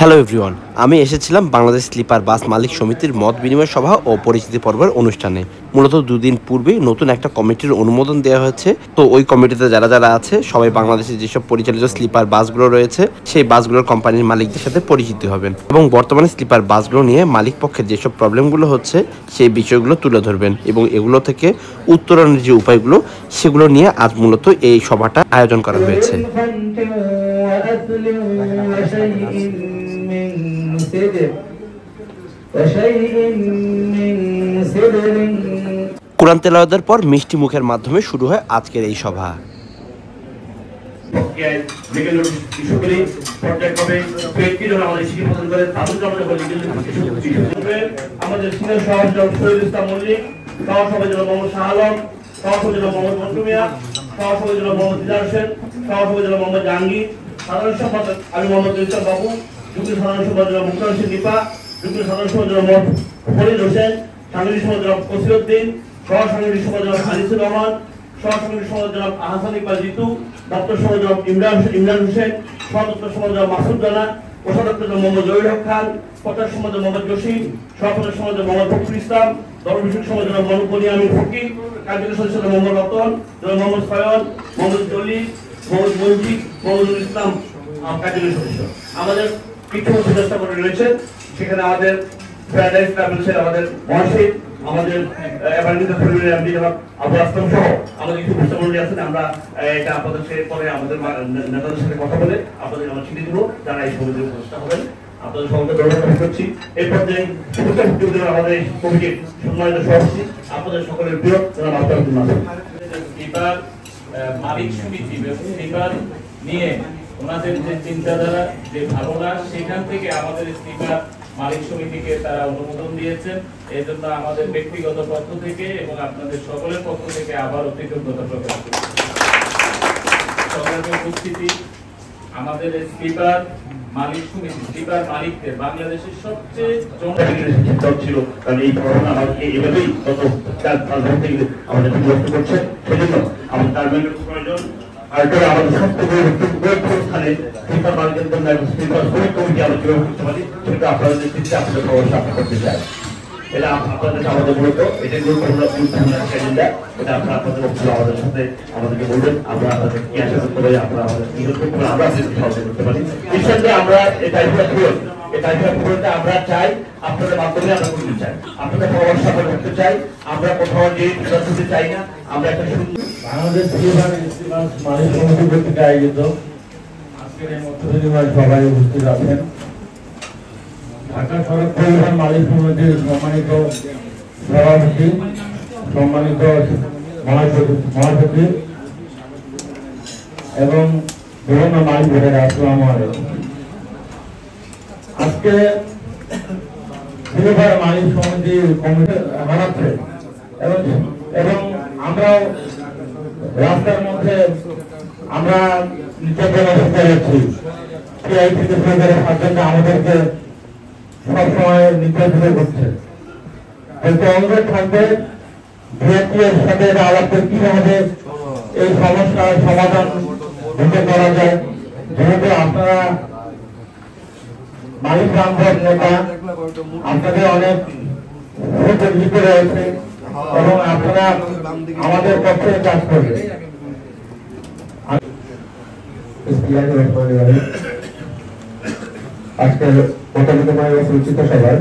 Hello everyone, আমি এসেছিলাম Bangladesh sleeper বাস মালিক সমিতির মত বিনিময় সভা ও পরিচিতি পর্বের অনুষ্ঠানে। মূলত দুদিন পূর্বেই নতুন একটা কমিটির অনুমোদন দেওয়া হয়েছে। তো ওই কমিটিতে যারা যারা আছে সবাই বাংলাদেশে যেসব পরিচালিত স্লিপার বাসগুলো রয়েছে সেই বাসগুলোর কোম্পানির মালিকদের সাথে পরিচিত হবেন এবং বর্তমানে স্লিপার বাসগুলো নিয়ে মালিক পক্ষের যেসব প্রবলেমগুলো হচ্ছে সেই বিষয়গুলো তুলে ধরবেন এবং এগুলো থেকে উত্তরণের যে উপায়গুলো সেগুলো নিয়ে আজ মূলত এই সভাটা আয়োজন করা হয়েছে। কোরআন তেলাওয়াতের পর মিষ্টি মুখের মাধ্যমে শুরু হয় আজকের এই সভা। আমাদের সিনিয়র সভাপতি শহীদুল ইসলাম মল্লিক, সহসভাপতি জনাব মোহাম্মদ শাহ আলম, সহসভাপতি জনাব মোহাম্মদ মন্টু মিয়া, সহসভাপতি জনাব মোহাম্মদ দিদার হোসেন, সহসভাপতি জনাব মোহাম্মদ জাহাঙ্গীর, সাধারণ সম্পাদক আমি মোহাম্মদ ইসলাম বাবু, যুগ্ম সাধারণ সম্পাদক জনাব মুক্তার হোসেন দীপা, যুগ্ম সাধারণ সম্পাদক জনাব মোহাম্মদ ফরিদ হোসেন, সাংগঠনিক সম্পাদক জনাব কসিরউদ্দিন, সহ সাংগঠনিক সম্পাদক জনাব আনিসুর রহমান, সহ সাংগঠনিক সম্পাদক জনাব আহসান ইকবাল জিতু, দপ্তর সম্পাদক জনাব ইমরান হোসেন, সহ দপ্তর সম্পাদক জনাব মাসুদ রানা, কোষাধ্যক্ষ জনাব মোহাম্মদ জহির হক খান, প্রচার সম্পাদক মোহাম্মদ জসিম, সহপ্রচার সম্পাদক মোহাম্মদ ফখরুল ইসলাম, দপ্তর বিষয়ক সম্পাদক জনাব মোহাম্মদ বনিয়ামিন ফকির, কার্যকরী সদস্য মোহাম্মদ রতন, জনাব মোহাম্মদ সয়ন, মোহাম্মদ জলিল, মোহাম্মদ মঞ্জিদ, মোহাম্মদুল ইসলাম কার্যকরী সদস্য। আমাদের কিছু চেষ্টা করে রয়েছে, সেখানে আমাদের প্যারাডাইস ট্রাভেলসের আমাদের মহাশয়, আমাদের এভারগ্রিন পরিবারের এমডি জনাব আবু আসলাম সহ আমাদের কিছু মুস্তামন্ডলী আছেন। আমরা এটা আপনাদের সাথে পরে আমাদের নেতাদের সাথে কথা বলে আপনাদের আমরা চিঠি দেবো যারা এই সমিতির উপস্থিত হবেন। আপনাদের সবাইকে ধন্যবাদ করছি। এরপর যে আমাদের কমিটির সম্মানিত সভাপতি আপনাদের সকলের প্রিয় জনাব আব্দুল নাসির স্লিপার মালিক সমিতি স্লিপার নিয়ে ওনাদের যে চিন্তাধারা, যে ভাবনা, সেখান থেকে আমাদের স্লিপার মালিক সমিতিকে তারা অনুমোদন দিয়েছেন। এই জন্য আমাদের ব্যক্তিগত পক্ষ থেকে এবং আপনাদের সকলের পক্ষ থেকে আবারও কৃতজ্ঞতা প্রকাশ করছি। সকলের উপস্থিতি, আমাদের স্লিপার মালিক সমিতি স্লিপার মালিকদের বাংলাদেশের সবচেয়ে জনপ্রিয় ছিল, কারণ এই ঘটনা আমাকে এভাবেই গত 4-5 বছর থেকে আমাদের বিরক্ত করছে। সেজন্য আমাদের টার্মিনাল প্রয়োজন। আর এটা আমাদের সবথেকে গুরুত্বপূর্ণ স্থানে স্লিপার মালিকের জন্য একটা স্লিপার কমিটি আমরা কিভাবে করতে পারি সেটা আপনাদের নেতৃত্বে আপনাদের প্রবেশ করতে চাই। এটা আপনাদের আমাদের মূলত এটা গুরুত্বপূর্ণ এজেন্ডা। এটা আপনারা আপনাদের আমাদের সাথে আমাদেরকে বলবেন, আমরা আপনাদের কি আশা করতে পারি, আমরা আমাদের কি আমরা সহযোগিতা করতে পারি। নিঃসন্দেহে আমরা আমরা চাই আপনাদের মাধ্যমে আমরা করতে চাই, আপনাদের পরামর্শ আমরা করতে চাই। আমরা কোথাও যে করতে চাই না, আমরা একটা বাংলাদেশ মালিক সমিতি কর্তৃক আয়োজিত আজকের এই মত বিনিময় সভায় উপস্থিত আছেন ঢাকা সড়ক পরিবহন মালিক সমিতির সম্মানিত সভাপতি, সম্মানিত মহাসচিব এবং বিভিন্ন মালিক ভাইয়েরা, আসসালামু আলাইকুম। আজকে স্লিপার মালিক সমিতির কমিটি বানাচ্ছে এবং আমরাও রাস্তার মধ্যে আমরা নির্যাতন যাচ্ছি। সিআই থেকে সরকারের সাহায্যে আমাদেরকে সবসময় নির্যাতন করছে। কিন্তু অনুরোধ থাকবে ভিআইপির সাথে আলাপ করে কিভাবে এই সমস্যার সমাধান দিতে করা যায়। যেহেতু আপনারা মালিক বান্ধব নেতা, আপনাদের অনেক পরিচিত রয়েছে এবং আপনারা আমাদের পক্ষে কাজ করবেন। আজকের মতামতময় উচিত সভায়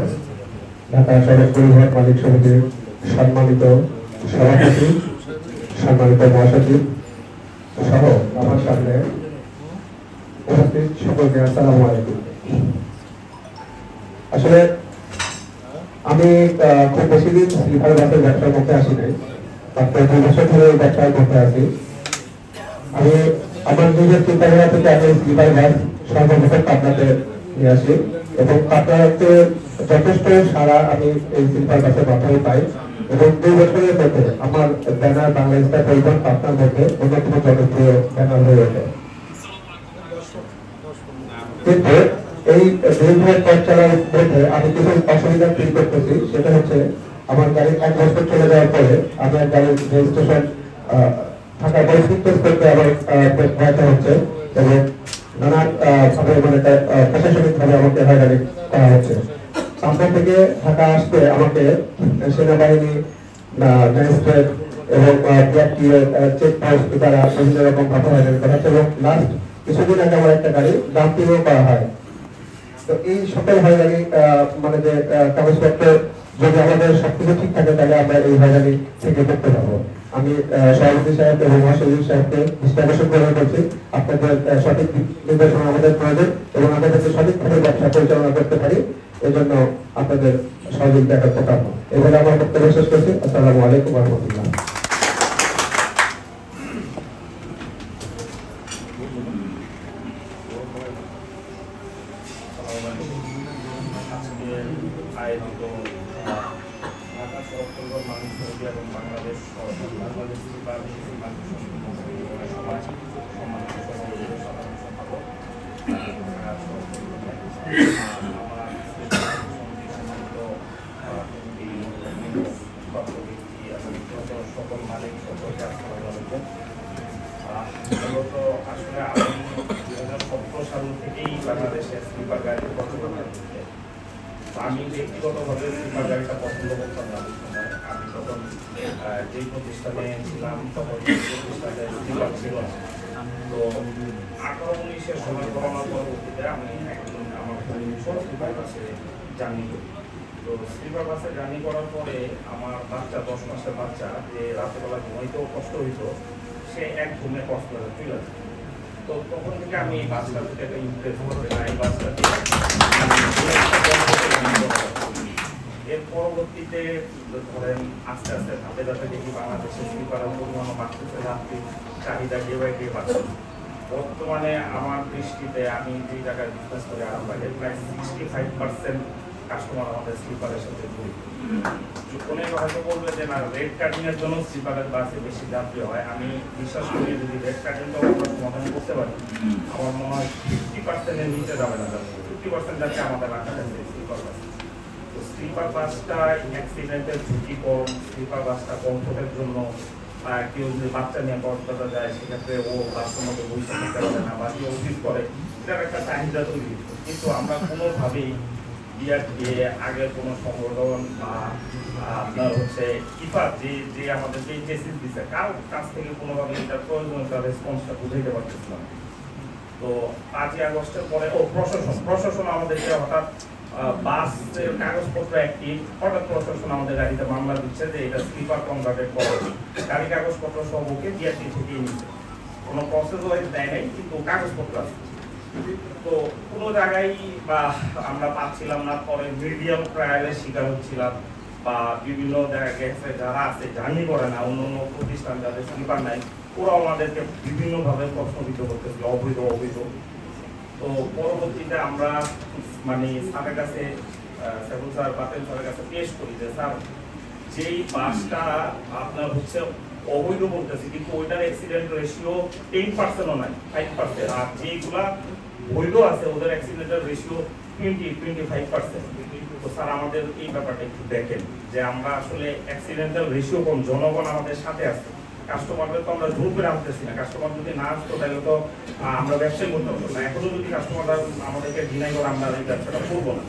ঢাকা সড়ক পরিবহন মালিক সমিতির সম্মানিত সভাপতি, সম্মানিত মহাসচিব সহ আমার সামনে উপস্থিত সকলকে আসসালামু আলাইকুম। আসলে আমি খুব বেশি দিন স্লিপার বাসের ব্যবসার মধ্যে আসি নাই, মাত্র 2 বছর ধরে ব্যবসার মধ্যে আছি। আমি আমার নিজের চিন্তাধারা থেকে আমি স্লিপার বাস সর্বপ্রথম পাবনাতে নিয়ে আসি এবং পাবনাতে যথেষ্ট সারা আমি এই স্লিপার বাসের মাধ্যমে পাই এবং 2 বছরের মধ্যে আমার ব্যানার বাংলাদেশ পরিবহন পাবনার মধ্যে অন্যতম জনপ্রিয় ব্যানার হয়ে ওঠে। কিন্তু এই দীর্ঘ পথ চলার মধ্যে আমি কিছু অসুবিধা ফিল করতেছি। সেটা হচ্ছে আমার গাড়ি 1 বছর চলে যাওয়ার পরে আমার গাড়ির রেজিস্ট্রেশন থাকা পরিস্থিতি করতে আবার হচ্ছে এবং নানান ভাবে মানে প্রশাসনিকভাবে আমাকে হয়রানি করা হচ্ছে। পাবনা থেকে ঢাকা আসতে আমাকে সেনাবাহিনী, ম্যাজিস্ট্রেট এবং চেক পোস্ট দ্বারা বিভিন্ন রকম ভাবে হয়রানি করা হচ্ছে এবং লাস্ট কিছুদিন আগে আমার একটা গাড়ি ডাম্পিংও করা হয়। তো এই সকল হয়রানি মানে যে কাগজপত্র যদি আমাদের সবকিছু ঠিক থাকে তাহলে আমরা এই হয়রানি থেকে করতে পারবো। আমি সভাপতি সাহেব এবং মহাসচিব সাহেবকে দৃষ্টি আকর্ষণ গ্রহণ করছি, আপনাদের সঠিক নির্দেশনা আমাদের প্রয়োজন এবং আমরা যাতে সঠিকভাবে ব্যবসা পরিচালনা করতে পারি এজন্য আপনাদের সহযোগিতা করতে পারবো। এবারে আমার বক্তব্য শেষ করছি। আসসালামু আলাইকুম ওয়া রাহমাতুল্লাহ। আয়োজিত ঢাকা সড়ক পরিবহন মালিক সমিতি এবং বাংলাদেশ বাংলাদেশ সমাজ সম্মানিত সভাপতি, সাধারণ সম্পাদক, সকল মালিক সকলকে আসসালামু আলাইকুম। মূলত আসলে আমি 2017 সাল থেকেই বাংলাদেশে স্লিপার গাড়ির প্রচলন। আমি ব্যক্তিগতভাবে স্লিপার গাড়িটা পছন্দ করতাম না। আমি তখন যে প্রতিষ্ঠানে ছিলাম তখন প্রতিষ্ঠানে স্লিপার ছিল না। তো 18-19-এর সময় করোনার পরবর্তীতে আমি একদিন আমার স্লিপার বাসে জার্নি করি। তো স্লিপার বাসে জার্নি করার পরে আমার বাচ্চা 10 মাসের বাচ্চা যে রাতেবেলা ঘুমাইতেও কষ্ট হইতো, সে এক ঘুমে কষ্ট চলে যায়। তো তখন থেকে আমি এই বাসটা থেকে একটা ইমপ্রেস করতে না, এই বাসটাকে এর পরবর্তীতে ধরেন আস্তে আস্তে ধাপে ধাপে দেখি বাংলাদেশের স্লিপারের পরিমাণও বাড়তেছে, যাত্রী চাহিদা ডে বাই ডে বাড়ছে। বর্তমানে আমার দৃষ্টিতে আমি যে জায়গায় বিজনেস করে আরামবাগে প্রায় 65% কাস্টমার আমাদের স্লিপারের সাথে জড়িত। অনেকে হয়তো বলবে যে না, রেড কাটিং এর জন্য স্লিপারের বাসে বেশি যাত্রী হয়। আমি বিশ্বাস করি যদি রেড কাটিংটাও আমরা সমাধান করতে পারি, আমার মনে হয় 50%-এর নিচে যাবে না, 50% যাচ্ছে আমাদের রাখাটা স্লিপার বাস। তো স্লিপার বাসটা অ্যাক্সিডেন্টের ঝুঁকি কম, স্লিপার বাসটা কমফোর্টের জন্য কেউ যদি বাচ্চা নিয়ে কক্সবাজার যায় সেক্ষেত্রে ও বাসের মধ্যে বসে থাকতে পারে না বা কেউ অফিস করে, এটার একটা চাহিদা তৈরি। কিন্তু আমরা কোনোভাবেই আগের কোনো সংগঠন বা আপনার হচ্ছে ইফাত যে আমাদের যে চেসিস দিচ্ছে কারোর কাছ থেকে কোনোভাবে এটার প্রয়োজনীয়তা রেসপন্সটা বুঝাইতে পারতেছিলাম। তো 5ই আগস্টের পরে প্রশাসন আমাদেরকে হঠাৎ বাসের কাগজপত্র অ্যাক্টিভ, হঠাৎ প্রশাসন আমাদের গাড়িতে মামলা দিচ্ছে যে এটা স্লিপার কনভার্টেড করা, গাড়ি কাগজপত্র সব ওকে বিআরটি থেকেই নিচ্ছে, কোনো প্রসেস ওয়াইজ দেয় নাই কিন্তু কাগজপত্র আছে। তো কোনো জায়গায় বা আমরা পাচ্ছিলাম না, পরে মিডিয়াম ট্রায়ালের শিকার হচ্ছিলাম বা বিভিন্ন জায়গায় যারা আছে জার্নি করে না, অন্য অন্য প্রতিষ্ঠান যাদের স্লিপার নাই, ওরা আমাদেরকে বিভিন্নভাবে প্রশ্নবিদ্ধ করতেছিল অবৈধ। তো পরবর্তীতে আমরা মানে স্যারের কাছে সেবুল স্যার বাতেল স্যারের কাছে পেশ করি যে স্যার যেই বাসটা আপনার হচ্ছে অবৈধ বলতেছি কিন্তু ওইটার অ্যাক্সিডেন্ট রেশিও 10%ও নাই, 5%, আর যেইগুলা বৈধ আছে ওদের অ্যাক্সিডেন্টের রেশিও 20-25%। তো স্যার আমাদের এই ব্যাপারটা একটু দেখেন যে আমরা আসলে অ্যাক্সিডেন্টাল রেশিও কম, জনগণ আমাদের সাথে আছে, কাস্টমারদের তো আমরা জোর করে আনতেছি না। কাস্টমার যদি না আসতো তাহলে তো আমরা ব্যবসায় করতে পারবো না। এখনো যদি কাস্টমাররা আমাদেরকে ডিনাই করে আমরা এই ব্যবসাটা করবো না।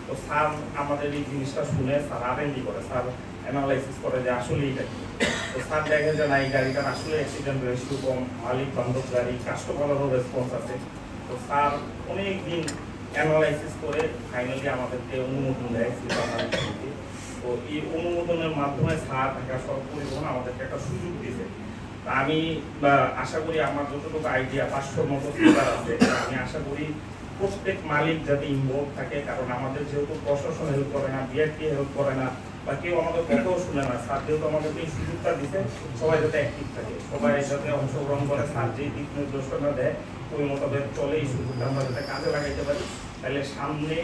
তো স্যার আমাদের এই জিনিসটা শুনে স্যার আরএনডি করে, স্যার অ্যানালাইসিস করে যে আসলে এইটা কি। তো স্যার দেখেন যে না, এই গাড়িটার আসলে অ্যাক্সিডেন্ট রেশিও কম, মালিক বান্ধব গাড়ি, কাস্টমারেরও রেসপন্স আছে। তো স্যার অনেক দিন অ্যানালাইসিস করে ফাইনালি আমাদেরকে অনুমোদন দেয় স্লিপার মালিক সমিতি। তো এই অনুমোদনের মাধ্যমে স্যার ঢাকা সড়ক পরিবহন আমাদেরকে একটা সুযোগ দিয়েছে। আমি আশা করি আমার যতটুকু আইডিয়া 500-র মতো স্লিপার আছে, আমি আশা করি প্রত্যেক মালিক যাতে ইনভলভ থাকে, কারণ আমাদের যেহেতু প্রশাসন হেল্প করে না, বিআরটি হেল্প করে না বা কেউ আমাদের কথাও শুনে না, স্যার যেহেতু আমাদেরকে এই সুযোগটা দিচ্ছে সবাই যাতে অ্যাক্টিভ থাকে, সবাই যাতে অংশগ্রহণ করে, স্যার যে দিক নির্দেশনা দেয় ওই মোতাবেক চলে, এই সুযোগটা আমরা যাতে কাজে লাগাইতে পারি। তাহলে সামনে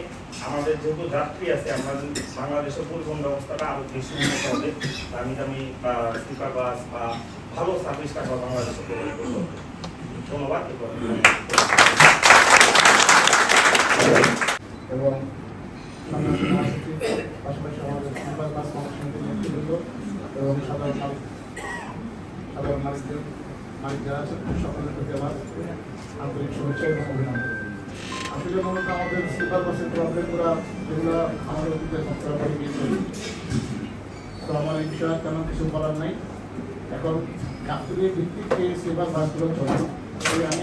আমাদের যেহেতু যাত্রী আছে, আমরা যদি বাংলাদেশের পরিবহন ব্যবস্থাটা আরো বেশি উন্নত হবে, দামি দামি বা স্লিপার বাস বা ভালো সার্ভিসটা আমরা বাংলাদেশে প্রোভাইড করতে হবে। ধন্যবাদ। এবং পাশাপাশি আমাদের স্লিপার বাস কমিশনের নেতৃবৃন্দ এবং সাধারণ মালিকদের মালিক যারা আছেন সকলের প্রতি আমার আন্তরিক শুভেচ্ছা এবং অভিনন্দন। আসলে মূলত আমাদের স্লিপার বাসের প্রবলেমগুলো যেগুলো আমাদের অতীতে সরকারি বিষয়, তো আমার এই বিষয়ে তেমন কিছু বলার নাই। এখন গাফতলির ভিত্তিক যে স্লিপার বাসগুলো চলে, আমি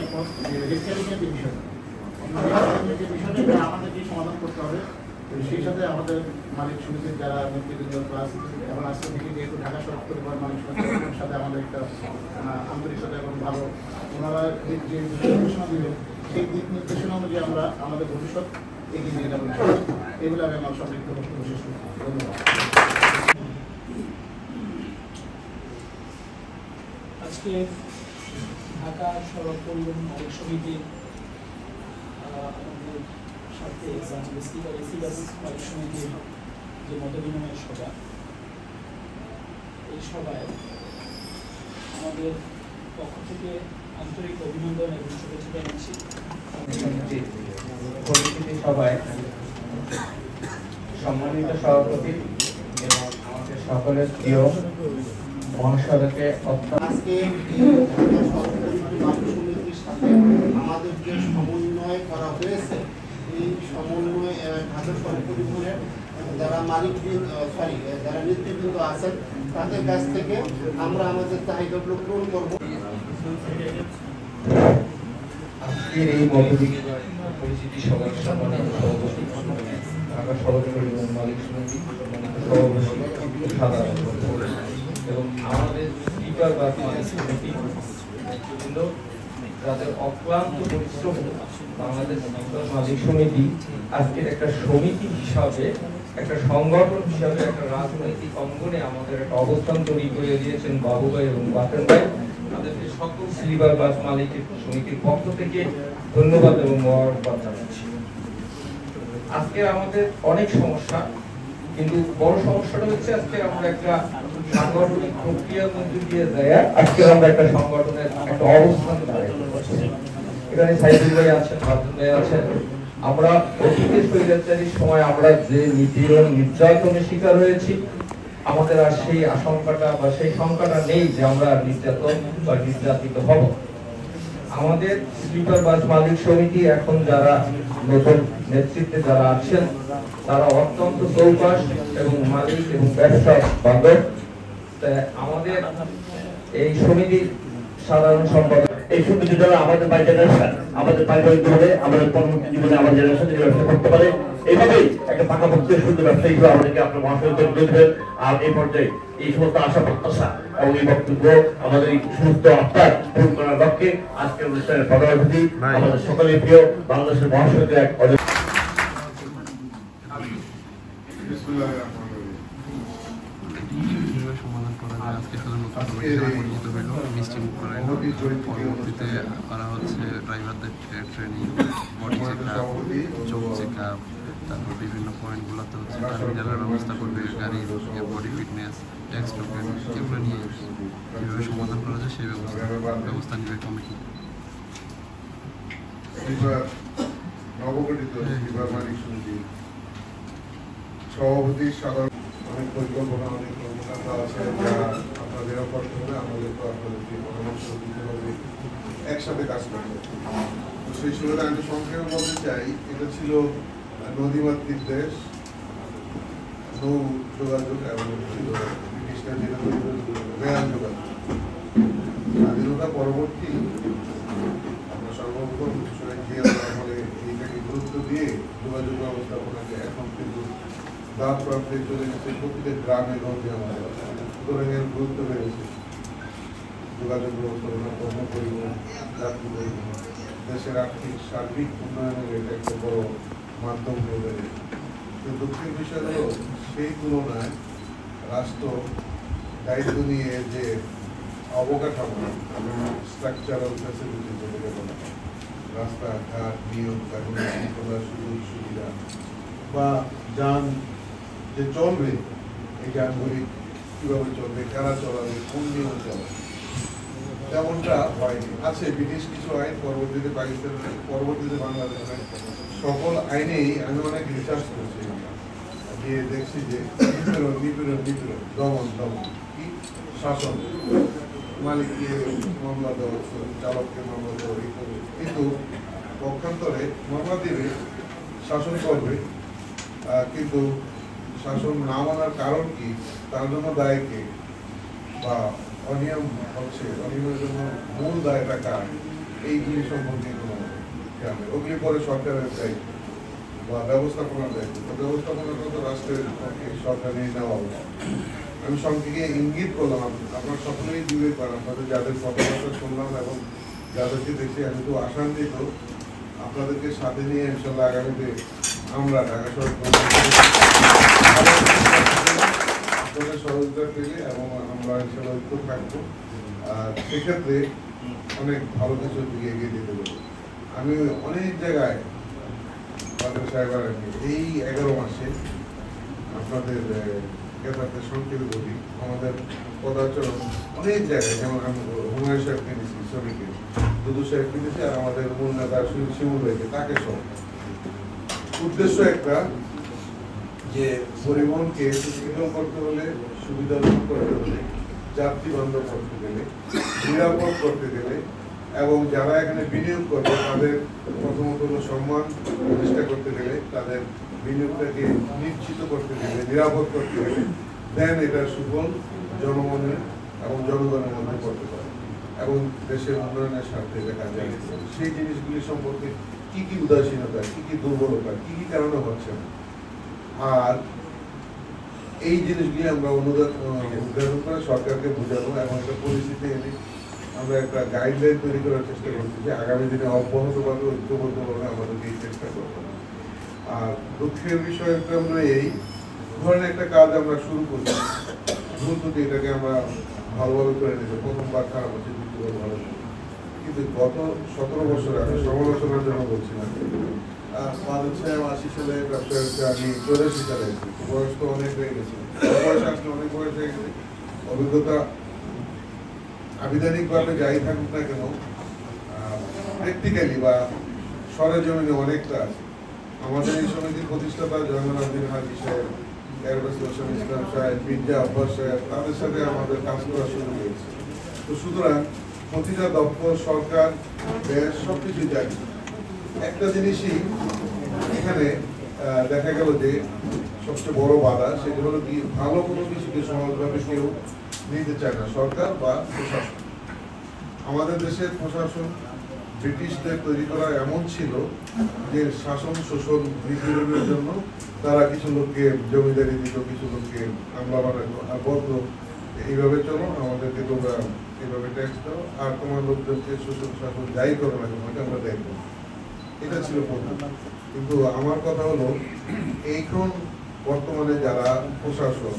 একমত যে রিস্কেলিংয়ের যে বিষয়, যে বিষয়টা আমাদেরকে সমাধান করতে হবে। সেই সাথে আমাদের মালিক সমিতির যারা নেতৃবৃন্দ ক্লাস এবং আজকে থেকে যেহেতু ঢাকা শহর পরিবার মালিক সমিতির সাথে আমাদের একটা আন্তরিকতা এবং ভালো, ওনারা যে দিক নির্দেশনা দিবেন সেই দিক নির্দেশনা অনুযায়ী আমরা আমাদের ভবিষ্যৎ এগিয়ে নিয়ে যাবো। এগুলো আমি আমার সমৃদ্ধ বক্তব্য শেষ করছি। ধন্যবাদ। আজকে ঢাকা সড়ক পরিবহন মালিক সমিতির আমাদের সাথে মালিক সমিতির যে মতবিনিময় সভা, এই সভায় আমাদের পক্ষ থেকে আন্তরিক অভিনন্দন এবং শুভেচ্ছা জানাচ্ছি। পরিস্থিতি সভায় সম্মানিত সভাপতি এবং আমাদের সকলের প্রিয় মহাসড়কে আজকে সমিতির সাথে আমাদের যে সমন্বয় করা হয়েছে, এই সমন্বয় ঢাকা শহর পরিবহনের যারা যারা নেতৃবৃন্দ আছেন তাদের কাছ থেকে আমরা আমাদের চাহিদাগুলো পূরণ করবো। আজকের এই পরিচিতি সভার সম্মানিত সভাপতি ঢাকা শহর পরিবহন মালিক সমিতি সাধারণ এবং আমাদের স্লিপার বাস মালিক সমিতি নেতৃবৃন্দ যাদের অক্লান্ত পরিশ্রম, বাংলাদেশ স্লিপার মালিক সমিতি আজকের একটা সমিতি হিসাবে, একটা সংগঠন হিসাবে, একটা রাজনৈতিক অঙ্গনে আমাদের একটা অবস্থান তৈরি করে দিয়েছেন বাবু ভাই এবং বাতেন ভাই। তাদেরকে সকল স্লিপার বাস মালিক সমিতির পক্ষ থেকে ধন্যবাদ এবং মোবারকবাদ জানাচ্ছি। আজকে আমাদের অনেক সমস্যা, কিন্তু বড় সমস্যাটা হচ্ছে আজকে আমরা একটা সাংগঠনিক প্রক্রিয়ার মধ্যে দিয়ে যায় আজকে আমরা একটা সংগঠনের একটা অবস্থান এখানে সাইদুল ভাই আছেন, বাদল ভাই আছেন। আমরা অতীতে স্বৈরাচারীর সময় আমরা যে নিপীড়ন নির্যাতনের শিকার হয়েছি, আমাদের আর সেই আশঙ্কাটা বা সেই শঙ্কাটা নেই যে আমরা নির্যাতন বা নির্যাতিত হব। আমাদের স্লিপার বাস মালিক সমিতি এখন যারা নতুন নেতৃত্বে যারা আছেন তারা অত্যন্ত চৌপাশ এবং মালিক এবং ব্যবসা বান্ধব। আমাদের এই সমিতির সাধারণ সম্পাদক এই সমিতির দ্বারা আমাদের বাই জেনারেশন, আমাদের পারিবারিক জীবনে, আমাদের পরবর্তী জীবনে আমার জেনারেশন ব্যবসা করতে পারে। এইভাবেই একটা পাকাপোক্ত সুন্দর ব্যবসায়ী হিসেবে আমাদেরকে আপনার মহাসড়ক দেবেন। আর এই পর্যায়ে এই সমস্ত আশা প্রত্যাশা এবং এই বক্তব্য আমাদের এই সমস্ত আত্মার পূরণ করার লক্ষ্যে আজকের অনুষ্ঠানের প্রধান অতিথি আমাদের সকলের প্রিয় বাংলাদেশের মহাসড়কের এক পরবর্তীতে করা হচ্ছে ড্রাইভারদের ট্রেনিং, বডি চেকআপ, চোখ চেকআপ, তারপর বিভিন্ন পয়েন্টগুলোতে হচ্ছে টার্মিনালের ব্যবস্থা করবে, গাড়ির বডি ফিটনেস, ট্যাক্স টোকেন, এগুলো নিয়ে কীভাবে সমাধান করা যায় সেই ব্যবস্থা নেবে কমিটি। নবগঠিত স্লিপার মালিক সমিতি সভাপতি সাধারণ অনেক পরিকল্পনা, অনেক কর্মকাণ্ড আছে যা আপনাদেরও করতে হবে, আমাদেরকে আপনাদেরকে পরামর্শ দিতে হবে, একসাথে কাজ করতে হবে। সেই সুযোগে আমি সংক্ষেপে বলতে চাই, এটা ছিল নদীমাতৃক দেশ, নৌ যোগাযোগ এবং ব্রিটিশরা যেটা রেল যোগাযোগ। স্বাধীনতা পরবর্তী আমরা সর্বপ্রথম আমলে এইটাকে গুরুত্ব দিয়ে যোগাযোগ ব্যবস্থাপনাকে এখন কিন্তু দাঁত প্রান্তে চলে গেছে প্রতিটা গ্রামে গঞ্জে আমাদের, সুতরাং এর গুরুত্ব বেড়েছে। যোগাযোগ ব্যবস্থাপনা, কর্ম পরিবহন, যাত্রী পরিবহন, দেশের আর্থিক সার্বিক উন্নয়নের এটা একটা বড় মাধ্যম হয়ে দাঁড়িয়েছে। কিন্তু দুঃখের বিষয় হলো সেই তুলনায় রাষ্ট্র দায়িত্ব নিয়ে যে অবকাঠামো এবং স্ট্রাকচারাল ফ্যাসিলিটি যেটাকে বলা হয়, রাস্তাঘাট, নিয়ম কানুন, শৃঙ্খলা, সুযোগ সুবিধা বা যান যে চলবে, এই যানগুলি কিভাবে চলবে, কারা চলাবে, কোন নিয়ম চলাবে, তেমনটা হয়নি। আছে ব্রিটিশ কিছু আইন, পরবর্তীতে পাকিস্তানের, পরবর্তীতে বাংলাদেশের সকল আইনেই আমি অনেক রিসার্চ করেছি, দিয়ে দেখছি যে নিপীড়ন, দমন, কি শাসন, মালিককে মামলা দেওয়া, চালককে মামলা দেওয়া, কিন্তু পক্ষান্তরে মামলা দিবে, শাসন করবে, কিন্তু শাসন না মানার কারণ কি, তার জন্য দায় কে, বা অনিয়ম হচ্ছে, অনিয়মের জন্য মূল দায়টা কার, এই জিনিস সম্পর্কে কোনো খেয়াল। ওগুলি পরে সরকারের দায়িত্ব বা ব্যবস্থাপনার দায়িত্ব। ব্যবস্থাপনাটা তো রাষ্ট্রের পক্ষে সরকার নিয়ে নেওয়া উচিত। আমি সংক্ষেপে ইঙ্গিত করলাম, আপনার সকলেই বিবেক করেন, আপনাদের যাদের কথাবার্তা শুনলাম এবং যাদেরকে দেখি, আমি তো আশান্বিত আপনাদেরকে সাথে নিয়ে ইনশাল্লাহ আগামীতে আমরা ঢাকা শহর আপনাদের সহযোগিতা পেলে এবং আমরা ইনশাল্লাহ ঐক্য থাকবো, সেক্ষেত্রে অনেক ভালো কিছু দিকে এগিয়ে দিতে পারবো। আমি অনেক জায়গায় এই 11 মাসে আপনাদের সংক্ষেপে বলি, আমাদের পদাচরণ অনেক জায়গায়, যেমন আমি হুমায়ুন সাহেবকে নিয়েছি, শ্রমিকের দুদু সাহেবকে নিয়েছি, আর আমাদের মূল নেতা শিমুল ভাইকে, তাকে সব উদ্দেশ্য একটা, যে পরিবহনকে সুশৃঙ্খল করতে হলে, সুবিধাজনক করতে হলে, যাত্রী বান্ধব করতে গেলে, নিরাপদ করতে গেলে, এবং যারা এখানে বিনিয়োগ করবে তাদের প্রথমত সম্মান প্রতিষ্ঠা করতে গেলে, তাদের বিনিয়োগটাকে নিশ্চিত করতে গেলে, নিরাপদ করতে গেলে, দেন এটা সুফল জনগণের এবং জনগণের মধ্যে করতে পারে এবং দেশের উন্নয়নের স্বার্থে দেখা যায়। সেই জিনিসগুলি সম্পর্কে কি কি উদাসীনতা, কি কি দুর্বলতা, কি কি কারণে হচ্ছে না, আর এই জিনিসগুলি আমরা উদ্ঘাটন করে সরকারকে বোঝাবো এবং একটা পরিস্থিতি এনে আমরা একটা গাইডলাইন তৈরি করার চেষ্টা করছি, যে আগামী দিনে অব্যাহতভাবে ঐক্যবদ্ধভাবে আমাদেরকে এই চেষ্টা করবো। আর দুঃখের বিষয় আমরা এই ধরনের একটা কাজ আমরা শুরু করছি, ভুল ত্রুটি এটাকে আমরা ভালোভাবে করে নিতে, প্রথমবার খারাপ হচ্ছে, দ্বিতীয়বার ভালো, কিন্তু গত 17 বছর আমি সমালোচনার জন্য বলছি না, 80 সালে ব্যবসা হচ্ছে, আমি 84 সালে এসেছি, বয়স তো অনেক হয়ে গেছে, বয়স আসলে অনেক বয়স হয়ে গেছে, অভিজ্ঞতা আবিধানিকভাবে যাই থাকুক না কেন, প্র্যাকটিক্যালি বা সরেজমিনে অনেকটা আছে। আমাদের এই সমিতির প্রতিষ্ঠাতা জয়নুল আবদিন হাজি সাহেব, এয়ারবাস হোসেন ইসলাম সাহেব, মির্জা আব্বাস সাহেব, তাদের সাথে আমাদের কাজ করা শুরু হয়েছে। তো সুতরাং প্রতিটা দপ্তর, সরকার, দেশ সবকিছু জানি। একটা জিনিসই এখানে দেখা গেল যে সবচেয়ে বড় বাধা, সেটা হলো কি, ভালো কোনো কিছুকে সহজভাবে কেউ নিতে চায় না, সরকার বা প্রশাসন। আমাদের দেশের প্রশাসন ব্রিটিশদের তৈরি করা এমন ছিল যে শাসন শোষণ বিকিরণের জন্য তারা কিছু লোককে জমিদারি দিত, কিছু লোককে আমলা বানাতো, আর বলতো এইভাবে চলো, আমাদেরকে তোমরা এইভাবে ট্যাক্স দাও, আর তোমার লোকদেরকে শোষণ শাসন যাই করো না কেন আমরা দেখবো। এটা ছিল প্রধান। কিন্তু আমার কথা হলো, এইখন বর্তমানে যারা প্রশাসন,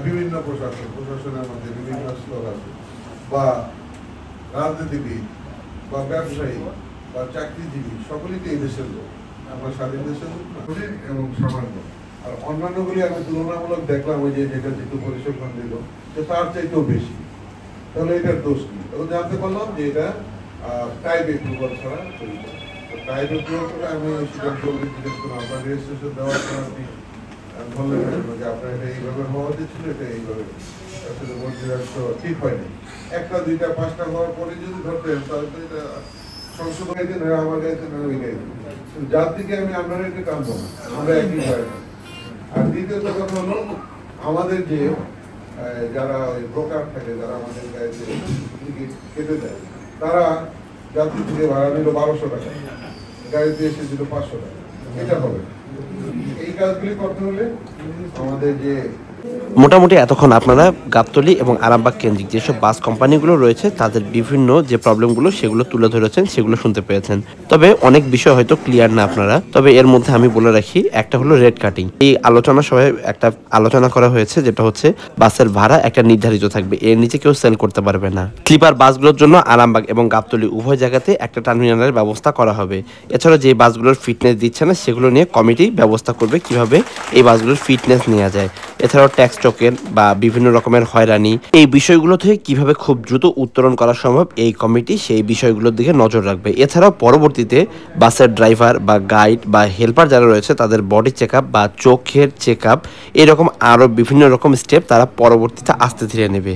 বিভিন্ন প্রশাসনের মধ্যে বিভিন্ন স্তর আছে, বা রাজনীতিবিদ বা ব্যবসায়ী বা চাকরিজীবী, সকলেই তো এই দেশের লোক, আমরা স্বাধীন দেশের লোক এবং সামান্য। আর অন্যান্যগুলি আমি তুলনামূলক দেখলাম, ওই যে যেটা যেহেতু পরিসংখ্যান দিল, যে তার চাইতেও বেশি, তাহলে এটার দোষ কি? তখন জানতে পারলাম যে এটা টাইপ এপ্রুভাল ছাড়া তৈরি করে। টাইপ এপ্রুভাল করে আমি সিদ্ধান্ত জিজ্ঞেস করলাম, আপনার রেজিস্ট্রেশন দেওয়ার পর আপনি বললেন যে আপনার এটা এইভাবে হওয়া উচিত ছিল, এটা এইভাবে আসলে ঠিক হয়নি। একটা, দুইটা, পাঁচটা হওয়ার পরে যদি ধরতেন, তাহলে তো এটা সংশোধন গাইতে না, আমার গাইতে না, ওই গাইতে, যার দিকে আমি আপনারা এটা টানবো না, আমরা একই হয় না। আর দ্বিতীয়ত কথা হলো, আমাদের যে যারা ব্রোকার থাকে, যারা আমাদের গাড়িতে টিকিট কেটে দেয়, তারা যাত্রী থেকে ভাড়া নিল 1200 টাকা, গাড়িতে এসে দিল 500 টাকা। এটা হবে। এই কাজগুলি করতে হলে আমাদের যে মোটামুটি এতক্ষণ আপনারা গাবতলী এবং আরামবাগ কেন্দ্রিক যেসব বাস কোম্পানিগুলো রয়েছে তাদের বিভিন্ন যে প্রবলেমগুলো সেগুলো তুলে ধরেছেন, সেগুলো শুনতে পেয়েছেন। তবে অনেক বিষয় হয়তো ক্লিয়ার না আপনারা, তবে এর মধ্যে আমি বলে রাখি, একটা হলো রেট কাটিং। এই আলোচনা সভায় একটা আলোচনা করা হয়েছে, যেটা হচ্ছে বাসের ভাড়া একটা নির্ধারিত থাকবে, এর নিচে কেউ সেল করতে পারবে না। স্লিপার বাসগুলোর জন্য আরামবাগ এবং গাবতলী উভয় জায়গাতে একটা টার্মিনালের ব্যবস্থা করা হবে। এছাড়া যে বাসগুলোর ফিটনেস দিচ্ছে না, সেগুলো নিয়ে কমিটি ব্যবস্থা করবে কিভাবে এই বাসগুলোর ফিটনেস নেওয়া যায়। এছাড়াও ট্যাক্স টোকেন বা বিভিন্ন রকমের হয়রানি, এই বিষয়গুলো থেকে কিভাবে খুব দ্রুত উত্তরণ করা সম্ভব, এই কমিটি সেই বিষয়গুলোর দিকে নজর রাখবে। এছাড়াও পরবর্তীতে বাসের ড্রাইভার বা গাইড বা হেল্পার যারা রয়েছে তাদের বডি চেক আপ বা চোখের চেক আপ, এরকম আরও বিভিন্ন রকম স্টেপ তারা পরবর্তীতে আস্তে ধীরে নেবে।